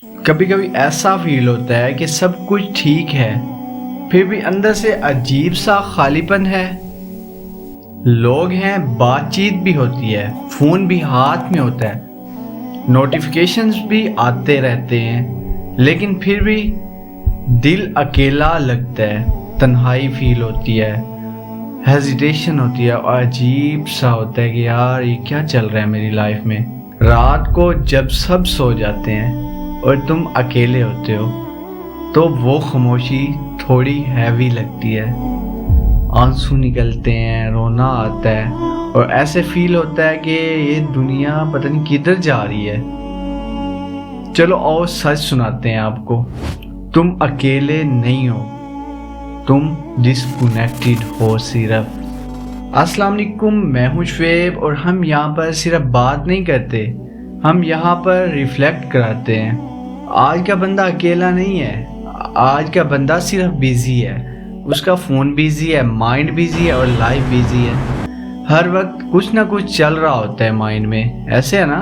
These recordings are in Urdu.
کبھی کبھی ایسا فیل ہوتا ہے کہ سب کچھ ٹھیک ہے پھر بھی اندر سے عجیب سا خالی پن ہے۔ لوگ ہیں، بات چیت بھی ہوتی ہے، فون بھی ہاتھ میں ہوتا ہے، نوٹیفیکیشنز بھی آتے رہتے ہیں، لیکن پھر بھی دل اکیلا لگتا ہے، تنہائی فیل ہوتی ہے، ہیزیٹیشن ہوتی ہے اور عجیب سا ہوتا ہے کہ یار یہ کیا چل رہا ہے میری لائف میں۔ رات کو جب سب سو جاتے ہیں اور تم اکیلے ہوتے ہو تو وہ خاموشی تھوڑی ہیوی لگتی ہے، آنسو نکلتے ہیں، رونا آتا ہے اور ایسے فیل ہوتا ہے کہ یہ دنیا پتہ نہیں کدھر جا رہی ہے۔ چلو اور سچ سناتے ہیں آپ کو، تم اکیلے نہیں ہو، تم ڈسکنیکٹڈ ہو صرف۔ السلام علیکم، میں ہوں شعیب اور ہم یہاں پر صرف بات نہیں کرتے، ہم یہاں پر ریفلیکٹ کراتے ہیں۔ آج کا بندہ اکیلا نہیں ہے، آج کا بندہ صرف بیزی ہے، اس کا فون بیزی ہے، مائنڈ بیزی ہے اور لائف بیزی ہے۔ ہر وقت کچھ نہ کچھ چل رہا ہوتا ہے مائنڈ میں، ایسے ہے نا؟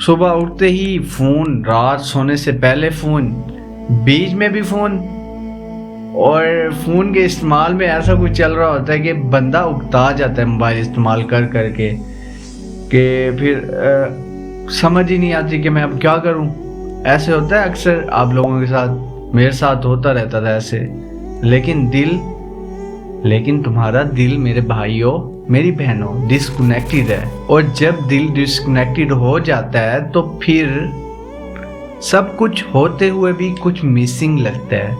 صبح اٹھتے ہی فون، رات سونے سے پہلے فون، بیچ میں بھی فون، اور فون کے استعمال میں ایسا کچھ چل رہا ہوتا ہے کہ بندہ اکتا جاتا ہے موبائل استعمال کر کر کے، کہ پھر سمجھ ہی نہیں آتی کہ میں اب کیا کروں۔ ایسے ہوتا ہے اکثر آپ لوگوں کے ساتھ، میرے ساتھ ہوتا رہتا تھا ایسے۔ لیکن تمہارا دل میرے بھائیوں، میری بہنوں، ڈسکنیکٹڈ ہے، اور جب دل ڈسکنیکٹڈ ہو جاتا ہے تو پھر سب کچھ ہوتے ہوئے بھی کچھ مسنگ لگتا ہے۔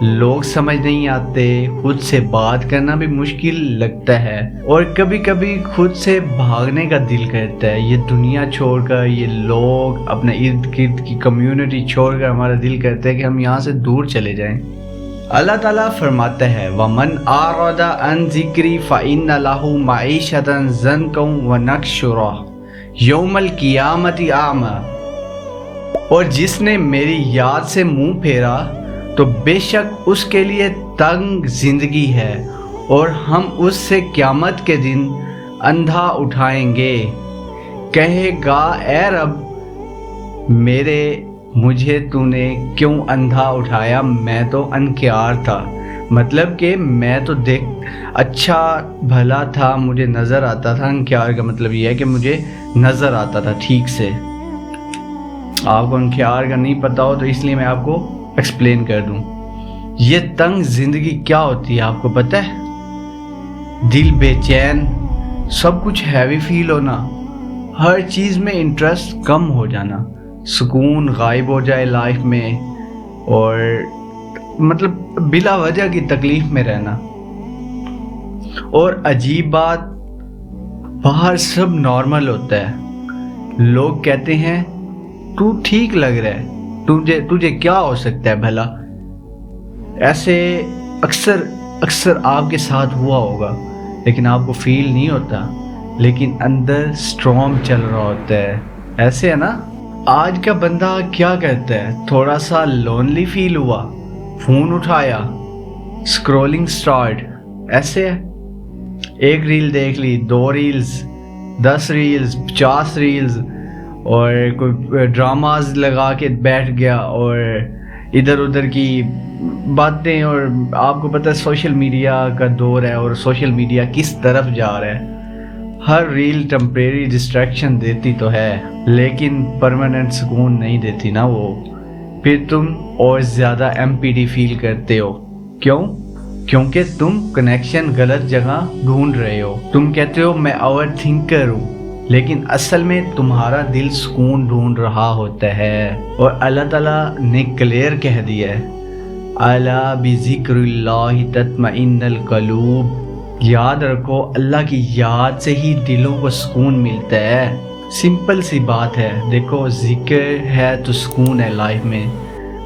لوگ سمجھ نہیں آتے، خود سے بات کرنا بھی مشکل لگتا ہے، اور کبھی کبھی خود سے بھاگنے کا دل کرتا ہے۔ یہ دنیا چھوڑ کر، یہ لوگ، اپنے ارد گرد کی کمیونٹی چھوڑ کر ہمارا دل کرتا ہے کہ ہم یہاں سے دور چلے جائیں۔ اللہ تعالیٰ فرماتا ہے وَمَنْ أَعْرَضَ عَنْ ذِكْرِي فَإِنَّ لَهُ مَعِيشَةً ضَنْكًا وَنَحْشُرَهُ يَوْمَ الْقِيَامَةِ أَعْمَىٰ، اور جس نے میری یاد سے منہ پھیرا تو بے شک اس کے لیے تنگ زندگی ہے اور ہم اس سے قیامت کے دن اندھا اٹھائیں گے۔ کہے گا اے رب میرے، مجھے تو نے کیوں اندھا اٹھایا، میں تو انکیار تھا، مطلب کہ میں تو دیکھ اچھا بھلا تھا، مجھے نظر آتا تھا۔ انکیار کا مطلب یہ ہے کہ مجھے نظر آتا تھا ٹھیک سے۔ آپ کو انکیار کا نہیں پتا ہو تو اس لیے میں آپ کو ایکسپلین کر دوں۔ یہ تنگ زندگی کیا ہوتی ہے آپ کو پتہ ہے؟ دل بے چین، سب کچھ ہیوی فیل ہونا، ہر چیز میں انٹرسٹ کم ہو جانا، سکون غائب ہو جائے لائف میں، اور مطلب بلا وجہ کی تکلیف میں رہنا۔ اور عجیب بات، باہر سب نارمل ہوتا ہے، لوگ کہتے ہیں تو ٹھیک لگ رہا ہے، تجھے کیا ہو سکتا ہے بھلا۔ ایسے اکثر آپ کے ساتھ ہوا ہوگا، لیکن آپ کو فیل نہیں ہوتا، لیکن اندر اسٹرام چل رہا ہوتا ہے، ایسے ہے نا؟ آج کا بندہ کیا کرتا ہے؟ تھوڑا سا لونلی فیل ہوا، فون اٹھایا، اسکرولنگ سٹارٹ، ایسے ہے، ایک ریل دیکھ لی، 2 ریلز، 10 ریلز، 50 ریلز، اور کوئی ڈراماز لگا کے بیٹھ گیا، اور ادھر ادھر کی باتیں۔ اور آپ کو پتہ ہے سوشل میڈیا کا دور ہے، اور سوشل میڈیا کس طرف جا رہا ہے۔ ہر ریل ٹیمپریری ڈسٹریکشن دیتی تو ہے، لیکن پرماننٹ سکون نہیں دیتی نا وہ۔ پھر تم اور زیادہ ایمپٹی فیل کرتے ہو، کیوں؟ کیونکہ تم کنیکشن غلط جگہ ڈھونڈ رہے ہو۔ تم کہتے ہو میں اوور تھنکر ہوں، لیکن اصل میں تمہارا دل سکون ڈھونڈ رہا ہوتا ہے۔ اور اللہ تعالیٰ نے کلیئر کہہ دیا ہے الا بذکر اللہ تطمئن القلوب، یاد رکھو اللہ کی یاد سے ہی دلوں کو سکون ملتا ہے۔ سمپل سی بات ہے، دیکھو ذکر ہے تو سکون ہے لائف میں،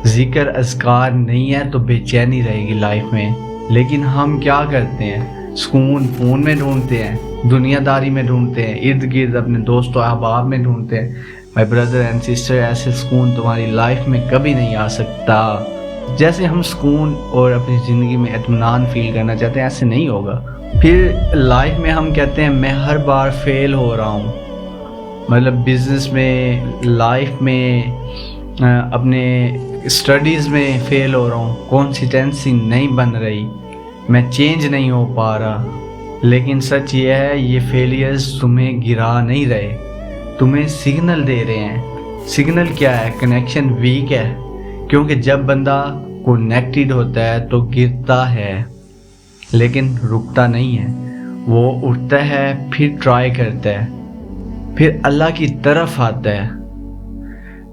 ذکر اذکار نہیں ہے تو بے چینی رہے گی لائف میں۔ لیکن ہم کیا کرتے ہیں؟ سکون فون میں ڈھونڈتے ہیں، دنیا داری میں ڈھونڈتے ہیں، ارد گرد اپنے دوست و احباب میں ڈھونڈتے ہیں۔ مائی بردر اینڈ سسٹر، ایسے سکون تمہاری لائف میں کبھی نہیں آ سکتا۔ جیسے ہم سکون اور اپنی زندگی میں اطمینان فیل کرنا چاہتے ہیں، ایسے نہیں ہوگا۔ پھر لائف میں ہم کہتے ہیں میں ہر بار فیل ہو رہا ہوں، مطلب بزنس میں، لائف میں، اپنے اسٹڈیز میں فیل ہو رہا ہوں، کنسسٹنسی نہیں بن رہی، میں چینج نہیں ہو پا رہا، لیکن سچ یہ ہے یہ فیلیئرز تمہیں گرا نہیں رہے، تمہیں سگنل دے رہے ہیں۔ سگنل کیا ہے؟ کنیکشن ویک ہے، کیونکہ جب بندہ کنیکٹڈ ہوتا ہے تو گرتا ہے لیکن رکتا نہیں ہے، وہ اٹھتا ہے، پھر ٹرائی کرتا ہے، پھر اللہ کی طرف آتا ہے۔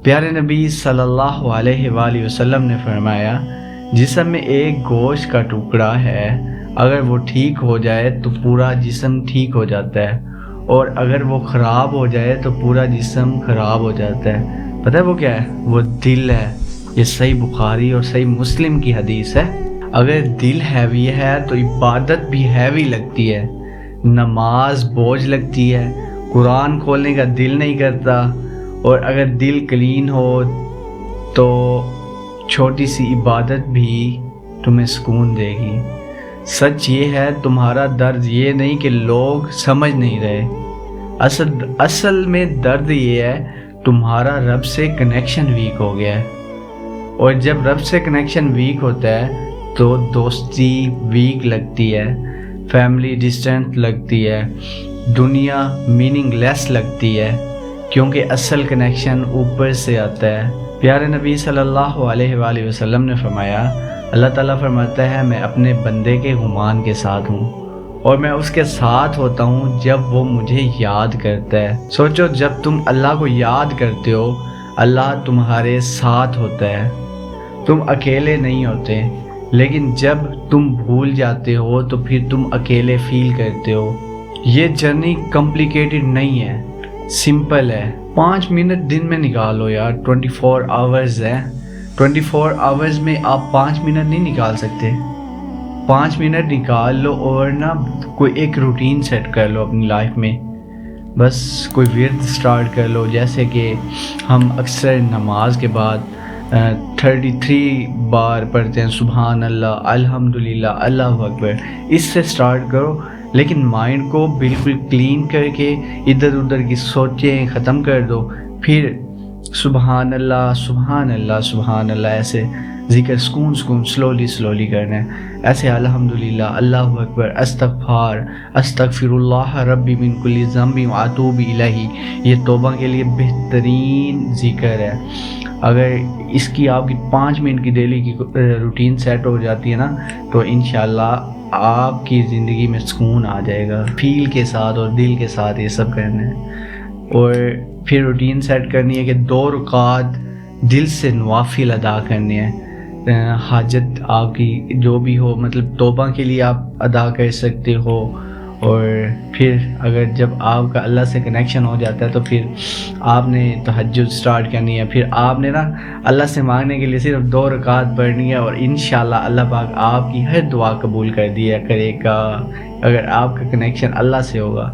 پیارے نبی صلی اللہ علیہ وآلہ وسلم نے فرمایا، جسم میں ایک گوشت کا ٹکڑا ہے، اگر وہ ٹھیک ہو جائے تو پورا جسم ٹھیک ہو جاتا ہے، اور اگر وہ خراب ہو جائے تو پورا جسم خراب ہو جاتا ہے۔ پتہ ہے وہ کیا ہے؟ وہ دل ہے۔ یہ صحیح بخاری اور صحیح مسلم کی حدیث ہے۔ اگر دل ہیوی ہے تو عبادت بھی ہیوی لگتی ہے، نماز بوجھ لگتی ہے، قرآن کھولنے کا دل نہیں کرتا، اور اگر دل کلین ہو تو چھوٹی سی عبادت بھی تمہیں سکون دے گی۔ سچ یہ ہے تمہارا درد یہ نہیں کہ لوگ سمجھ نہیں رہے، اصل میں درد یہ ہے تمہارا رب سے کنیکشن ویک ہو گیا ہے، اور جب رب سے کنیکشن ویک ہوتا ہے تو دوستی ویک لگتی ہے، فیملی ڈسٹینٹ لگتی ہے، دنیا میننگ لیس لگتی ہے، کیونکہ اصل کنیکشن اوپر سے آتا ہے۔ پیارے نبی صلی اللہ علیہ وآلہ وسلم نے فرمایا، اللہ تعالیٰ فرماتا ہے میں اپنے بندے کے گمان کے ساتھ ہوں، اور میں اس کے ساتھ ہوتا ہوں جب وہ مجھے یاد کرتا ہے۔ سوچو، جب تم اللہ کو یاد کرتے ہو اللہ تمہارے ساتھ ہوتا ہے، تم اکیلے نہیں ہوتے، لیکن جب تم بھول جاتے ہو تو پھر تم اکیلے فیل کرتے ہو۔ یہ جرنی کمپلیکیٹڈ نہیں ہے، سمپل ہے۔ 5 منٹ دن میں نکالو یار، 24 آورز ہے، 24 آورز میں آپ 5 منٹ نہیں نکال سکتے۔ 5 منٹ نکال لو اور کوئی ایک روٹین سیٹ کر لو اپنی لائف میں، بس کوئی ورد سٹارٹ کر لو، جیسے کہ ہم اکثر نماز کے بعد 33 بار پڑھتے ہیں سبحان اللہ، الحمدللہ، اللہ اکبر، اس سے سٹارٹ کرو، لیکن مائنڈ کو بالکل کلین کر کے ادھر ادھر کی سوچیں ختم کر دو، پھر سبحان اللہ سبحان اللہ سبحان اللہ ایسے ذکر سکون سلولی کرنا ہے، ایسے الحمدللہ، اللہ اکبر، استغفر اللہ ربی من کل ذنب واتوب الیہ، یہ توبہ کے لیے بہترین ذکر ہے۔ اگر اس کی آپ کی 5 منٹ کی ڈیلی کی روٹین سیٹ ہو جاتی ہے نا، تو انشاءاللہ آپ کی زندگی میں سکون آ جائے گا۔ فیل کے ساتھ اور دل کے ساتھ یہ سب کرنا ہے، اور پھر روٹین سیٹ کرنی ہے کہ 2 رکعت دل سے نوافل ادا کرنے ہیں، حاجت آپ کی جو بھی ہو، مطلب توبہ کے لیے آپ ادا کر سکتے ہو، اور پھر اگر جب آپ کا اللہ سے کنیکشن ہو جاتا ہے تو پھر آپ نے تہجد سٹارٹ کرنی ہے، پھر آپ نے اللہ سے مانگنے کے لیے صرف 2 رکعت پڑھنی ہے، اور انشاءاللہ اللہ پاک آپ کی ہر دعا قبول کر دیا کرے گا اگر آپ کا کنیکشن اللہ سے ہوگا۔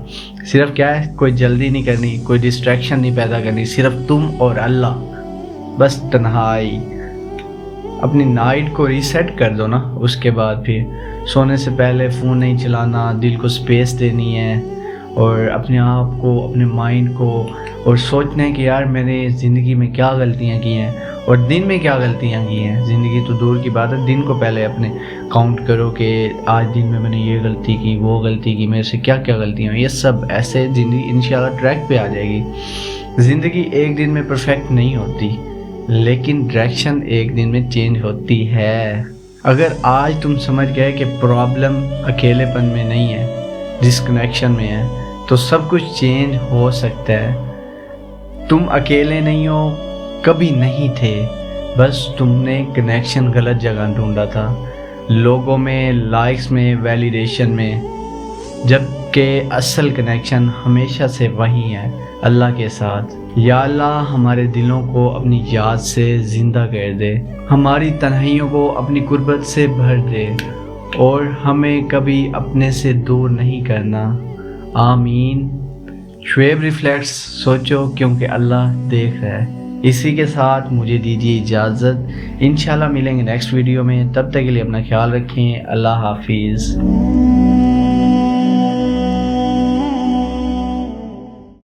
صرف کیا ہے، کوئی جلدی نہیں کرنی، کوئی ڈسٹریکشن نہیں پیدا کرنی، صرف تم اور اللہ، بس تنہائی۔ اپنی نائٹ کو ریسیٹ کر دو نا، اس کے بعد پھر سونے سے پہلے فون نہیں چلانا، دل کو سپیس دینی ہے، اور اپنے آپ کو، اپنے مائنڈ کو، اور سوچنا ہے کہ یار میں نے زندگی میں کیا غلطیاں کی ہیں، اور دن میں کیا غلطیاں کی ہیں۔ زندگی تو دور کی بات ہے، دن کو پہلے اپنے کاؤنٹ کرو کہ آج دن میں نے یہ غلطی کی، وہ غلطی کی، میرے سے کیا کیا غلطیاں ہوئی، یہ سب ایسے زندگی انشاءاللہ ٹریک پہ آ جائے گی۔ زندگی ایک دن میں پرفیکٹ نہیں ہوتی، لیکن ڈائریکشن ایک دن میں چینج ہوتی ہے۔ اگر آج تم سمجھ گئے کہ پرابلم اکیلے پن میں نہیں ہے، ڈسکنیکشن میں ہے، تو سب کچھ چینج ہو سکتا ہے۔ تم اکیلے نہیں ہو، کبھی نہیں تھے، بس تم نے کنیکشن غلط جگہ ڈھونڈا تھا، لوگوں میں، لائکس میں، ویلیڈیشن میں، جبکہ اصل کنیکشن ہمیشہ سے وہی ہے، اللہ کے ساتھ۔ یا اللہ ہمارے دلوں کو اپنی یاد سے زندہ کر دے، ہماری تنہائیوں کو اپنی قربت سے بھر دے، اور ہمیں کبھی اپنے سے دور نہیں کرنا، آمین۔ شعیب ریفلیکٹس، سوچو کیونکہ اللہ دیکھ رہا ہے۔ اسی کے ساتھ مجھے دیجیے اجازت، انشاءاللہ ملیں گے نیکسٹ ویڈیو میں، تب تک کے لیے اپنا خیال رکھیں، اللہ حافظ۔